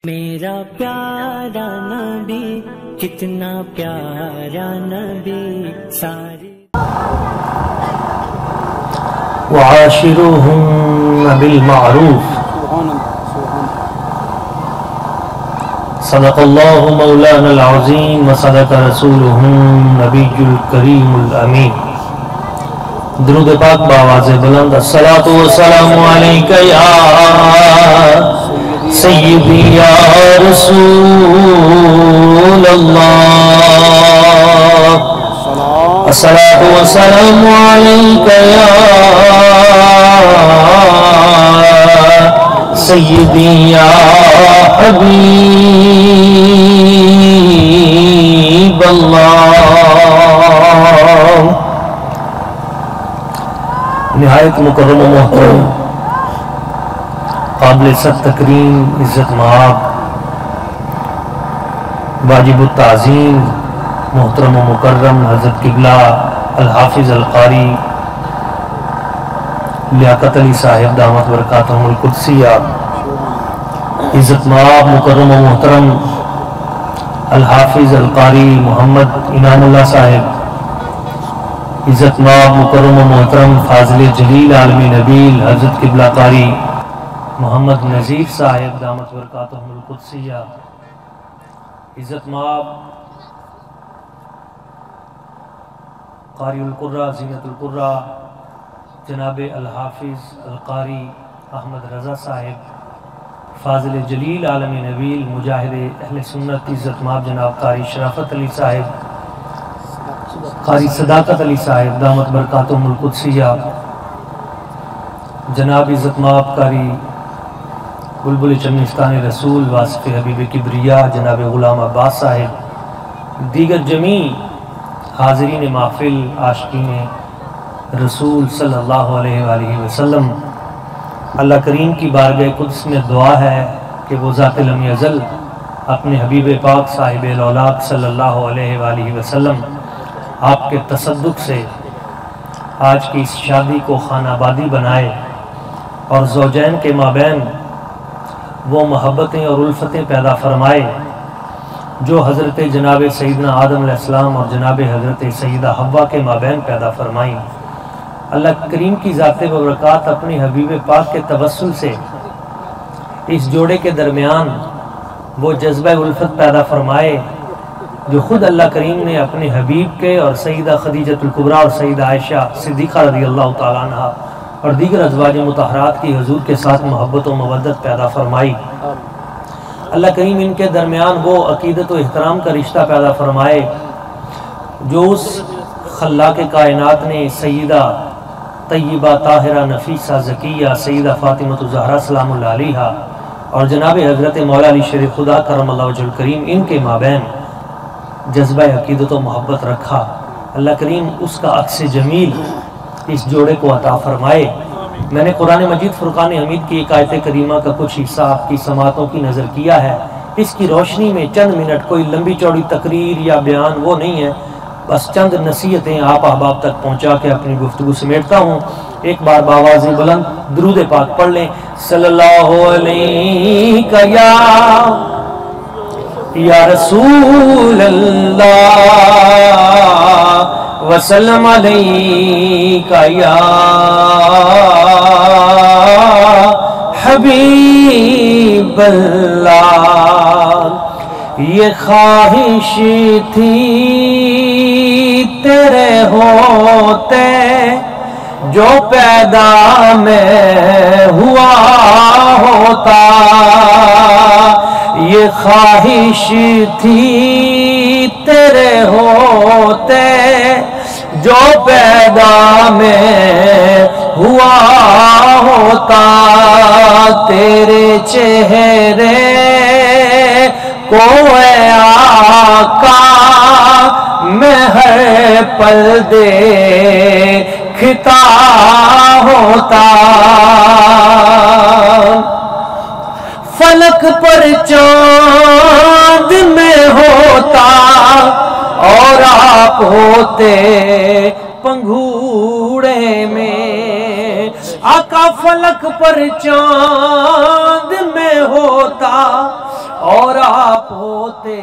میرا پیارا نبی کتنا پیارا نبی سارے وعاشروہن بالمعروف صدق اللہ مولانا العظیم وصدق رسولہ النبی الکریم الامین۔ درود پاک بآواز بلند۔ الصلاۃ والسلام علیکہ یا سیدی یا رسول اللہ، الصلاۃ والسلام علیکہ یا سیدی یا حبیب اللہ۔ نہایت مکرم و محترم، قابل صد تکریم، عزت مآب، واجب التعظیم، محترم و مکرم حضرت قبلہ الحافظ القاری لیاقت علی صاحب دامت برکاتہم القدسیہ، عزت مآب مکرم و محترم الحافظ القاری محمد انعام اللہ صاحب، عزت مآب مکرم و محترم فاضل جلیل عالمی نبیل حضرت قبلہ قاری محمد نظیر صاحب دامت برکاتہم القدسیہ، عزت مآب قاری القرہ زینت القرہ جناب الحافظ القاری احمد رضا صاحب، فاضل جلیل عالمی نبیل مجاہد اہل سنت، عزت مآب جناب قاری شرافت علی صاحب، قاری صداقت علی صاحب دامت برکاتہم القدسیہ، جناب عزت مآب قاری بلبل چمنستان رسول واصف حبیب کبریہ جناب غلام عباس صاحب، دیگر جمیع حاضرین محفل عاشقین رسول صلی اللہ علیہ وآلہ وسلم، اللہ کریم کی بارگاہ قدس میں دعا ہے کہ وہ ذات لم یزل اپنے حبیب پاک صاحب الاولاق صلی اللہ علیہ وآلہ وسلم آپ کے تصدق سے آج کی اس شادی کو خانہ آبادی بنائے اور زوجین کے مابین وہ محبتیں اور الفتیں پیدا فرمائے جو حضرت جناب سیدنا آدم علیہ السلام اور جناب حضرت سیدہ حوا کے مابین پیدا فرمائیں۔ اللہ کریم کی ذات برکات اپنی حبیب پاک کے توسل سے اس جوڑے کے درمیان وہ جذبہ الفت پیدا فرمائے جو خود اللہ کریم نے اپنے حبیب کے اور سیدہ خدیجۃ الکبریٰ اور سیدہ عائشہ صدیقہ رضی اللہ تعالیٰ عنہ اور دیگر ازواج مطہرات کی حضور کے ساتھ محبت و مودت پیدا فرمائی۔ اللہ کریم ان کے درمیان وہ عقیدت و احترام کا رشتہ پیدا فرمائے جو اس خلاق کائنات نے سیدہ طیبہ طاہرہ نفیسہ زکیہ سیدہ فاطمہ الزہرا سلام اللہ علیہا اور جناب حضرت مولا علی شریف خدا کرم اللہ وجہ الکریم ان کے مابین جذبہ عقیدت و محبت رکھا۔ اللہ کریم اس کا عکس جمیل اس جوڑے کو عطا فرمائے۔ میں نے قرآن مجید فرقان حمید کی ایک آیت کریمہ کا کچھ حصہ آپ کی سماعتوں کی نظر کیا ہے، اس کی روشنی میں چند منٹ، کوئی لمبی چوڑی تقریر یا بیان وہ نہیں ہے، بس چند نصیحتیں آپ احباب تک پہنچا کے اپنی گفتگو سمیٹتا ہوں۔ ایک بار بآواز بلند درود پاک پڑھ لیں۔ صلی اللہ علیہ یا رسول اللہ وسلم علیکہ یا حبیب اللہ۔ یہ خواہش تھی تیرے ہوتے جو پیدا میں ہوا ہوتا، یہ خواہش تھی تیرے ہوتے جو پیدا میں ہوا ہوتا، تیرے چہرے کو اے آقا میں ہر پل دیکھتا ہوتا، فلک پر چاند میں ہوتا اور آپ ہوتے پنگھوڑے میں، آقا فلک پر چاند میں ہوتا اور آپ ہوتے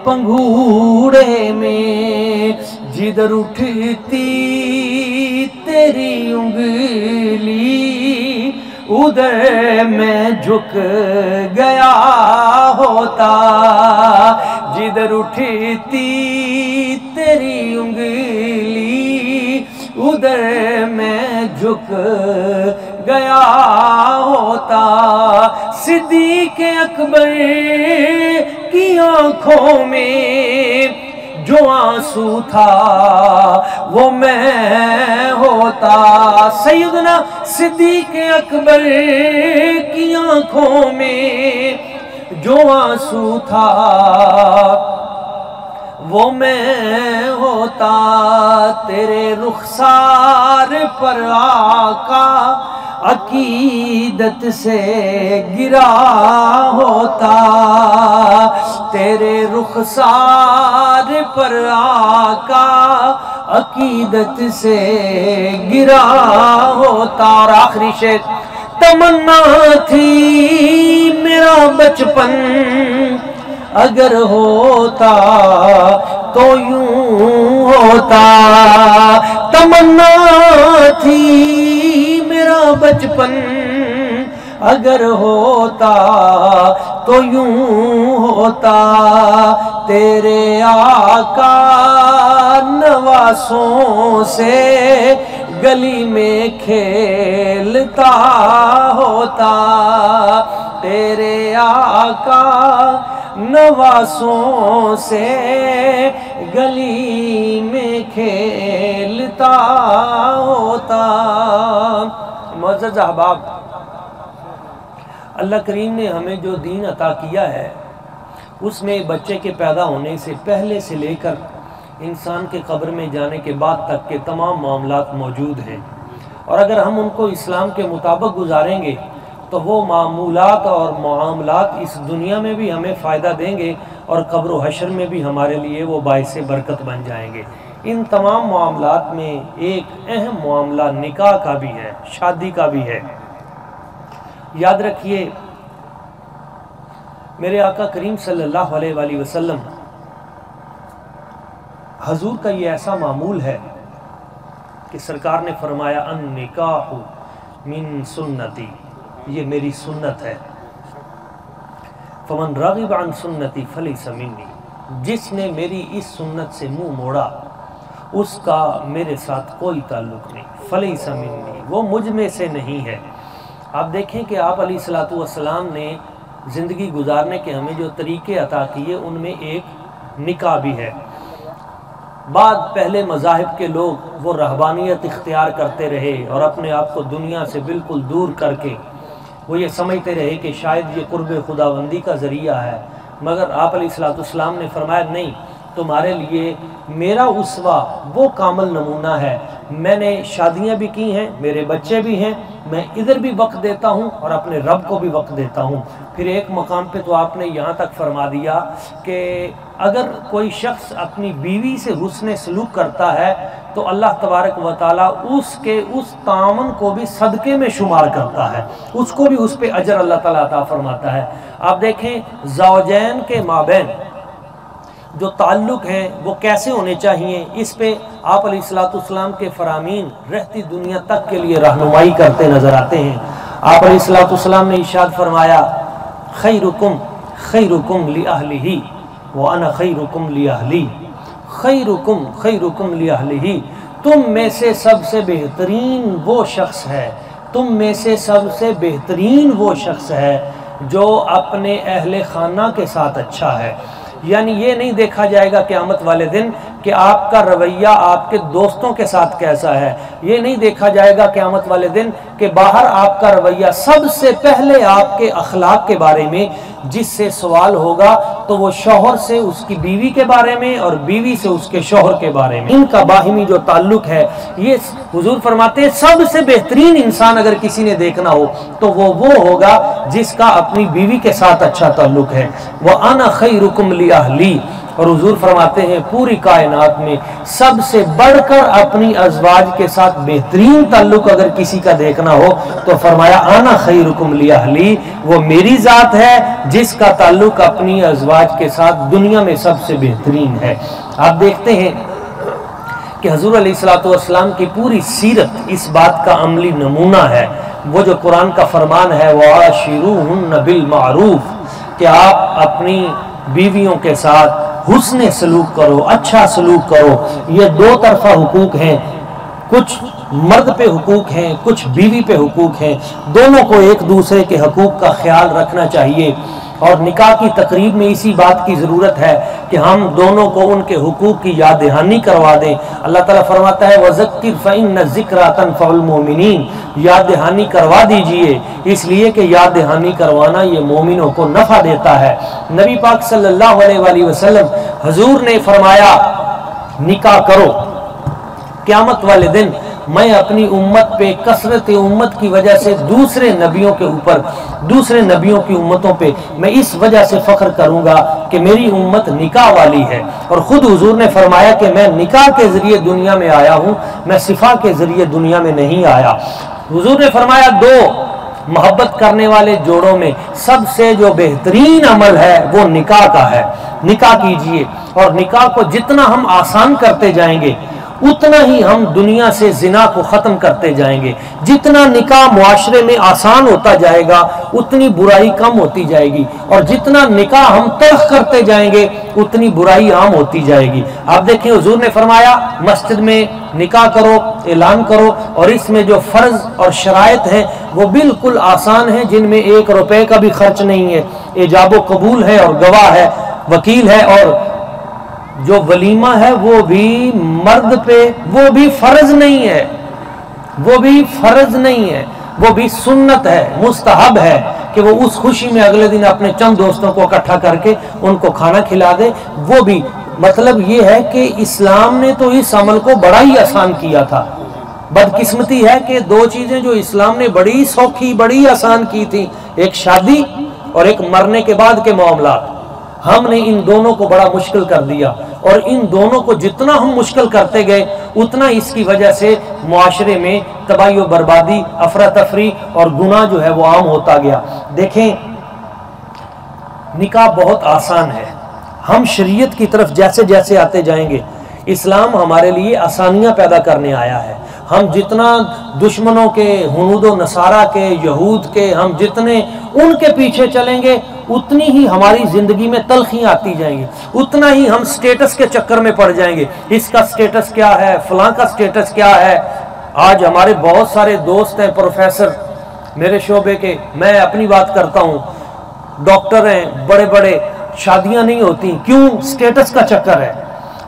پنگھوڑے میں، جدھر اٹھتی تیری انگلی ادھر میں جھک گیا ہوتا، جدھر اٹھتی تیری انگلی ادھر میں جھک گیا ہوتا۔ صدیق اکبر کی آنکھوں میں جو آنسو تھا وہ میں ہوتا، سیدنا صدیق اکبر کی آنکھوں میں جو آنسو تھا وہ میں ہوتا، تیرے رخسار پر آقا عقیدت سے گرا ہوتا، تیرے رخسار پر آقا عقیدت سے گرا ہوتا۔ اور آخری شعر، تمنا تھی میرا بچپن اگر ہوتا تو یوں ہوتا، تمنا تھی میرا بچپن اگر ہوتا تو یوں ہوتا، تیرے آقا نواسوں سے گلی میں کھیلتا ہوتا، تیرے آقا نواسوں سے گلی میں کھیلتا ہوتا۔ معزز احباب، اللہ کریم نے ہمیں جو دین عطا کیا ہے اس میں بچے کے پیدا ہونے سے پہلے سے لے کر انسان کے قبر میں جانے کے بعد تک کے تمام معاملات موجود ہیں، اور اگر ہم ان کو اسلام کے مطابق گزاریں گے تو وہ معمولات اور معاملات اس دنیا میں بھی ہمیں فائدہ دیں گے اور قبر و حشر میں بھی ہمارے لیے وہ باعث برکت بن جائیں گے۔ ان تمام معاملات میں ایک اہم معاملہ نکاح کا بھی ہے، شادی کا بھی ہے۔ یاد رکھیے، میرے آقا کریم صلی اللہ علیہ وآلہ وسلم حضور کا یہ ایسا معمول ہے کہ سرکار نے فرمایا ان نکاح من سنتی، یہ میری سنت ہے، فمن راغب عن سنتی فلیس منی، جس نے میری اس سنت سے منہ موڑا اس کا میرے ساتھ کوئی تعلق نہیں، فلیس منی، وہ مجھ میں سے نہیں ہے۔ آپ دیکھیں کہ آپ علیہ السلام نے زندگی گزارنے کے ہمیں جو طریقے عطا کیے ان میں ایک نکاح بھی ہے۔ بعد پہلے مذاہب کے لوگ وہ رہبانیت اختیار کرتے رہے اور اپنے آپ کو دنیا سے بالکل دور کر کے وہ یہ سمجھتے رہے کہ شاید یہ قرب خداوندی کا ذریعہ ہے، مگر آپ علیہ السلام نے فرمایا نہیں، تمہارے لیے میرا اسوہ وہ کامل نمونہ ہے، میں نے شادیاں بھی کی ہیں، میرے بچے بھی ہیں، میں ادھر بھی وقت دیتا ہوں اور اپنے رب کو بھی وقت دیتا ہوں۔ پھر ایک مقام پہ تو آپ نے یہاں تک فرما دیا کہ اگر کوئی شخص اپنی بیوی سے حسن سلوک کرتا ہے تو اللہ تبارک و تعالیٰ اس کے اس تعاون کو بھی صدقے میں شمار کرتا ہے، اس کو بھی اس پہ اجر اللہ تعالیٰ عطا فرماتا ہے۔ آپ دیکھیں زوجین کے مابین جو تعلق ہیں وہ کیسے ہونے چاہیے، اس پہ آپ علیہ السلام کے فرامین رہتی دنیا تک کے لیے رہنمائی کرتے نظر آتے ہیں۔ آپ علیہ السلام نے ارشاد فرمایا خیرکم خیرکم لأہلہ وانا خیرکم لأہلی، خیرکم خیرکم لأہلہ، تم میں سے سب سے بہترین وہ شخص ہے، تم میں سے سب سے بہترین وہ شخص ہے جو اپنے اہل خانہ کے ساتھ اچھا ہے۔ یعنی یہ نہیں دیکھا جائے گا قیامت والے دن کہ آپ کا رویہ آپ کے دوستوں کے ساتھ کیسا ہے، یہ نہیں دیکھا جائے گا قیامت والے دن کہ باہر آپ کا رویہ، سب سے پہلے آپ کے اخلاق کے بارے میں جس سے سوال ہوگا تو وہ شوہر سے اس کی بیوی کے بارے میں اور بیوی سے اس کے شوہر کے بارے میں، ان کا باہمی جو تعلق ہے، یہ حضور فرماتے ہیں سب سے بہترین انسان اگر کسی نے دیکھنا ہو تو وہ ہوگا جس کا اپنی بیوی کے ساتھ اچھا تعلق ہے۔ وَأَنَا خَيْرُكُمْ لِأَهْلِي، اور حضور فرماتے ہیں پوری کائنات میں سب سے بڑھ کر اپنی ازواج کے ساتھ بہترین تعلق اگر کسی کا دیکھنا ہو تو فرمایا انا خیرکم لاہلی، وہ میری ذات ہے جس کا تعلق اپنی ازواج کے ساتھ دنیا میں سب سے بہترین ہے۔ آپ دیکھتے ہیں کہ حضور علیہ الصلوۃ والسلام کی پوری سیرت اس بات کا عملی نمونہ ہے۔ وہ جو قرآن کا فرمان ہے وَعَاشِرُوهُنَّ بِالْمَعْرُوفِ کہ آپ اپنی بیویوں کے ساتھ حسن سلوک کرو، اچھا سلوک کرو، یہ دو طرفہ حقوق ہیں، کچھ مرد پہ حقوق ہیں، کچھ بیوی پہ حقوق ہیں، دونوں کو ایک دوسرے کے حقوق کا خیال رکھنا چاہیے۔ اور نکاح کی تقریب میں اسی بات کی ضرورت ہے کہ ہم دونوں کو ان کے حقوق کی یاد دہانی کروا دیں۔ اللہ تعالیٰ فرماتا ہے وَذَكِّرْ فَإِنَّ الذِّكْرَىٰ تَنفَعُ الْمُؤْمِنِينَ، یاد دہانی کروا دیجئے، اس لیے کہ یاد دہانی کروانا یہ مومنوں کو نفع دیتا ہے۔ نبی پاک صلی اللہ علیہ وآلہ وسلم حضور نے فرمایا نکاح کرو، قیامت والے دن میں اپنی امت پہ کثرت امت کی وجہ سے دوسرے نبیوں کے اوپر، دوسرے نبیوں کی امتوں پہ میں اس وجہ سے فخر کروں گا کہ میری امت نکاح والی ہے۔ اور خود حضور نے فرمایا کہ میں نکاح کے ذریعے دنیا میں آیا ہوں، میں صفا کے ذریعے دنیا میں نہیں آیا۔ حضور نے فرمایا دو محبت کرنے والے جوڑوں میں سب سے جو بہترین عمل ہے وہ نکاح کا ہے، نکاح کیجئے۔ اور نکاح کو جتنا ہم آسان کرتے جائیں گے اتنا ہی ہم دنیا سے زنا کو ختم کرتے جائیں گے۔ جتنا نکاح معاشرے میں آسان ہوتا جائے گا اتنی برائی کم ہوتی جائے گی، اور جتنا نکاح ہم تلخ کرتے جائیں گے اتنی برائی عام ہوتی جائے گی۔ آپ دیکھیں حضور نے فرمایا مسجد میں نکاح کرو، اعلان کرو، اور اس میں جو فرض اور شرائط ہیں وہ بالکل آسان ہیں، جن میں 1 روپے کا بھی خرچ نہیں ہے، ایجاب و قبول ہے اور گواہ ہے، وکیل ہے، اور جو ولیمہ ہے وہ بھی مرد پہ وہ بھی فرض نہیں ہے، وہ بھی فرض نہیں ہے، وہ بھی سنت ہے، مستحب ہے کہ وہ اس خوشی میں اگلے دن اپنے چند دوستوں کو اکٹھا کر کے ان کو کھانا کھلا دے۔ وہ بھی مطلب یہ ہے کہ اسلام نے تو اس عمل کو بڑا ہی آسان کیا تھا۔ بدقسمتی ہے کہ دو چیزیں جو اسلام نے بڑی سوکھی، بڑی آسان کی تھی، ایک شادی اور ایک مرنے کے بعد کے معاملات، ہم نے ان دونوں کو بڑا مشکل کر دیا، اور ان دونوں کو جتنا ہم مشکل کرتے گئے اتنا اس کی وجہ سے معاشرے میں تباہی و بربادی، افراتفری اور گناہ جو ہے وہ عام ہوتا گیا۔ دیکھیں نکاح بہت آسان ہے، ہم شریعت کی طرف جیسے جیسے آتے جائیں گے اسلام ہمارے لیے آسانیاں پیدا کرنے آیا ہے۔ ہم جتنا دشمنوں کے، ہنود و نصارہ کے، یہود کے، ہم جتنے ان کے پیچھے چلیں گے اتنی ہی ہماری زندگی میں تلخیاں آتی جائیں گی، اتنا ہی ہم سٹیٹس کے چکر میں پڑ جائیں گے۔ اس کا سٹیٹس کیا ہے، فلاں کا سٹیٹس کیا ہے۔ آج ہمارے بہت سارے دوست ہیں پروفیسر میرے شعبے کے، میں اپنی بات کرتا ہوں، ڈاکٹر ہیں بڑے بڑے، شادیاں نہیں ہوتی، کیوں؟ سٹیٹس کا چکر ہے۔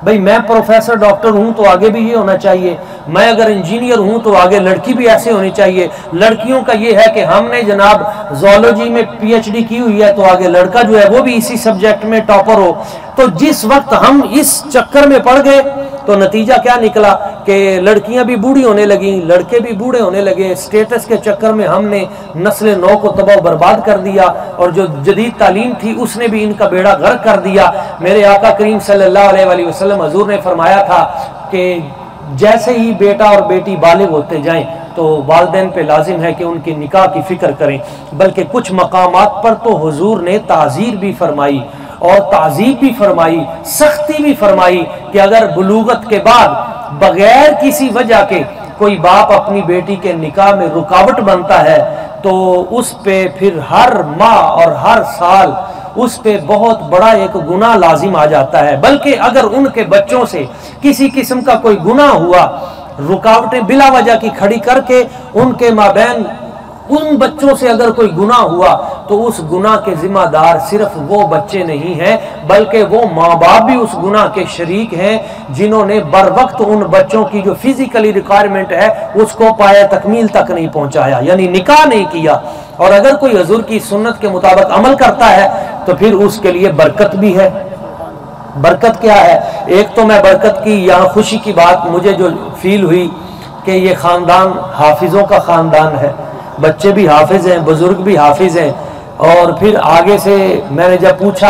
بھئی میں پروفیسر ڈاکٹر ہوں تو آگے بھی یہ ہونا چاہیے، میں اگر انجینئر ہوں تو آگے لڑکی بھی ایسے ہونی چاہیے۔ لڑکیوں کا یہ ہے کہ ہم نے جناب زولوجی میں پی ایچ ڈی کی ہوئی ہے تو آگے لڑکا جو ہے وہ بھی اسی سبجیکٹ میں ٹاپر ہو۔ تو جس وقت ہم اس چکر میں پڑ گئے تو نتیجہ کیا نکلا کہ لڑکیاں بھی بوڑھی ہونے لگیں، لڑکے بھی بوڑھے ہونے لگے۔ سٹیٹس کے چکر میں ہم نے نسل نو کو تباہ و برباد کر دیا، اور جو جدید تعلیم تھی اس نے بھی ان کا بیڑا غرق کر دیا۔ میرے آقا کریم صلی اللہ علیہ وآلہ وسلم حضور نے فرمایا تھا کہ جیسے ہی بیٹا اور بیٹی بالغ ہوتے جائیں تو والدین پہ لازم ہے کہ ان کی نکاح کی فکر کریں، بلکہ کچھ مقامات پر تو حضور نے تعزیر بھی فرمائی اور تعذیب بھی فرمائی، سختی بھی فرمائی کہ اگر بلوغت کے بعد بغیر کسی وجہ کے کوئی باپ اپنی بیٹی کے نکاح میں رکاوٹ بنتا ہے تو اس پہ پھر ہر ماہ اور ہر سال اس پہ بہت بڑا ایک گناہ لازم آ جاتا ہے۔ بلکہ اگر ان کے بچوں سے کسی قسم کا کوئی گناہ ہوا، رکاوٹیں بلا وجہ کی کھڑی کر کے ان کے مابین ان بچوں سے اگر کوئی گناہ ہوا تو اس گناہ کے ذمہ دار صرف وہ بچے نہیں ہیں بلکہ وہ ماں باپ بھی اس گناہ کے شریک ہیں جنہوں نے بر وقت ان بچوں کی جو فزیکلی ریکوائرمنٹ ہے اس کو پایا تکمیل تک نہیں پہنچایا، یعنی نکاح نہیں کیا۔ اور اگر کوئی حضور کی سنت کے مطابق عمل کرتا ہے تو پھر اس کے لیے برکت بھی ہے۔ برکت کیا ہے؟ ایک تو میں برکت کی یہاں خوشی کی بات مجھے جو فیل ہوئی کہ یہ خاندان حافظوں کا خاندان ہے، بچے بھی حافظ ہیں، بزرگ بھی حافظ ہیں۔ اور پھر آگے سے میں نے جب پوچھا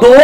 2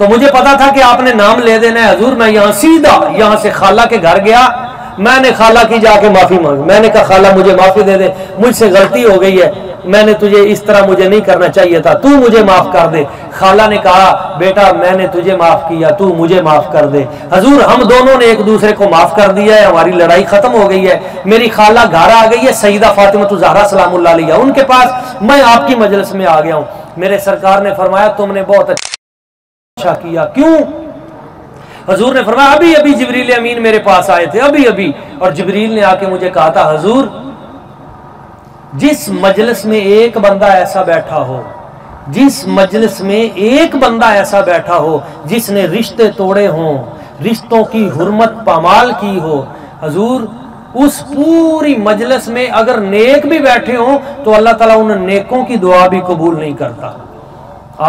تو مجھے پتا تھا کہ آپ نے نام لے دینا ہے حضور. میں یہاں سیدھا یہاں سے خالہ کے گھر گیا, میں نے خالہ کی جا کے معافی مانگی. میں نے کہا خالہ مجھے معافی دے دے, مجھ سے غلطی ہو گئی ہے, میں نے تجھے اس طرح مجھے نہیں کرنا چاہیے تھا, تو مجھے معاف کر دے. خالہ نے کہا بیٹا میں نے تجھے معاف کیا, تو مجھے معاف کر دے. حضور ہم دونوں نے ایک دوسرے کو معاف کر دیا ہے, ہماری لڑائی ختم ہو گئی ہے. میری خالہ گھر آ گئی ہے سیدہ فاطمہ زہرا سلام اللہ علیہا, ان کے پاس میں آپ کی مجلس میں آ گیا ہوں. میرے سرکار نے فرمایا تم نے بہت اچھا کیا. کیوں؟ حضور نے فرمایا ابھی ابھی جبریل امین میرے پاس آئے تھے, ابھی ابھی, اور جبریل نے آ کے مجھے کہا تھا حضور جس مجلس میں ایک بندہ ایسا بیٹھا ہو, جس مجلس میں ایک بندہ ایسا بیٹھا ہو جس نے رشتے توڑے ہوں, رشتوں کی حرمت پامال کی ہو, حضور اس پوری مجلس میں اگر نیک بھی بیٹھے ہوں تو اللہ تعالیٰ ان نیکوں کی دعا بھی قبول نہیں کرتا.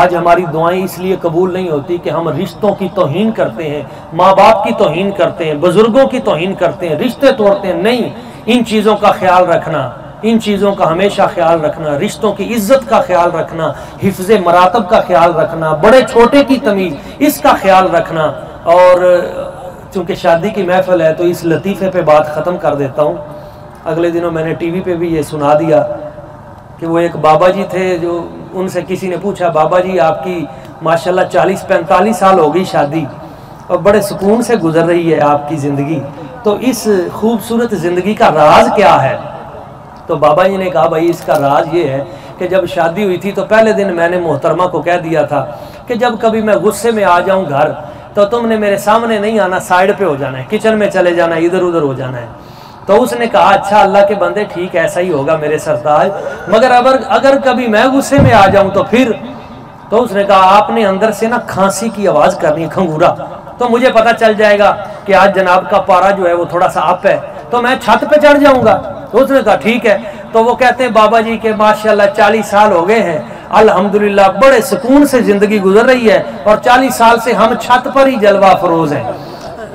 آج ہماری دعائیں اس لیے قبول نہیں ہوتی کہ ہم رشتوں کی توہین کرتے ہیں, ماں باپ کی توہین کرتے ہیں, بزرگوں کی توہین کرتے ہیں, رشتے توڑتے ہیں. نہیں, ان چیزوں کا خیال رکھنا, ان چیزوں کا ہمیشہ خیال رکھنا, رشتوں کی عزت کا خیال رکھنا, حفظ مراتب کا خیال رکھنا, بڑے چھوٹے کی تمیز اس کا خیال رکھنا. اور چونکہ شادی کی محفل ہے تو اس لطیفے پہ بات ختم کر دیتا ہوں. اگلے دنوں میں نے ٹی وی پہ بھی یہ سنا دیا کہ وہ ایک بابا جی تھے, جو ان سے کسی نے پوچھا بابا جی آپ کی ماشاءاللہ 40-45 سال ہو گئی شادی اور بڑے سکون سے گزر رہی ہے آپ کی زندگی, تو اس خوبصورت زندگی کا راز کیا ہے؟ تو بابا جی نے کہا بھائی اس کا راز یہ ہے کہ جب شادی ہوئی تھی تو پہلے دن میں نے محترمہ کو کہہ دیا تھا کہ جب کبھی میں غصے میں آ جاؤں گھر تو تم نے میرے سامنے نہیں آنا, سائیڈ پہ ہو جانا ہے, کچن میں چلے جانا ہے, ادھر ادھر ہو جانا ہے. تو اس نے کہا اچھا اللہ کے بندے ٹھیک ایسا ہی ہوگا میرے سرتاج, مگر اگر کبھی میں غصے میں آ جاؤں تو پھر؟ تو اس نے کہا آپ نے اندر سے نا کھانسی کی آواز کرنی ہے, کھنگورا, تو مجھے پتا چل جائے گا کہ آج جناب کا پارا جو ہے وہ تھوڑا سا اپ ہے, تو میں چھت پہ چڑھ جاؤں گا. تو اس نے کہا ٹھیک ہے. تو وہ کہتے ہیں بابا جی کہ ماشاءاللہ 40 سال ہو گئے ہیں, الحمدللہ بڑے سکون سے زندگی گزر رہی ہے, اور 40 سال سے ہم چھت پر ہی جلوہ فروز ہیں.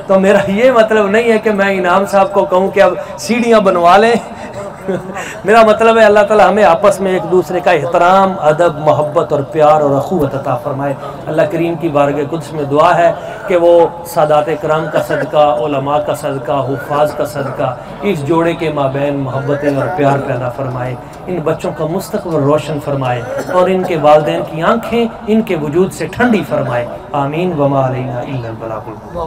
تو میرا یہ مطلب نہیں ہے کہ میں انعام صاحب کو کہوں کہ اب سیڑھیاں بنوا لیں. میرا مطلب ہے اللہ تعالیٰ ہمیں آپس میں ایک دوسرے کا احترام, ادب, محبت اور پیار اور اخوت عطا فرمائے. اللہ کریم کی بارگاہ قدس میں دعا ہے کہ وہ سادات کرام کا صدقہ, علماء کا صدقہ, حفاظ کا صدقہ اس جوڑے کے مابین محبتیں اور پیار پیدا فرمائے, ان بچوں کا مستقبل روشن فرمائے, اور ان کے والدین کی آنکھیں ان کے وجود سے ٹھنڈی فرمائے. آمین. وما علینا الا البلاغ.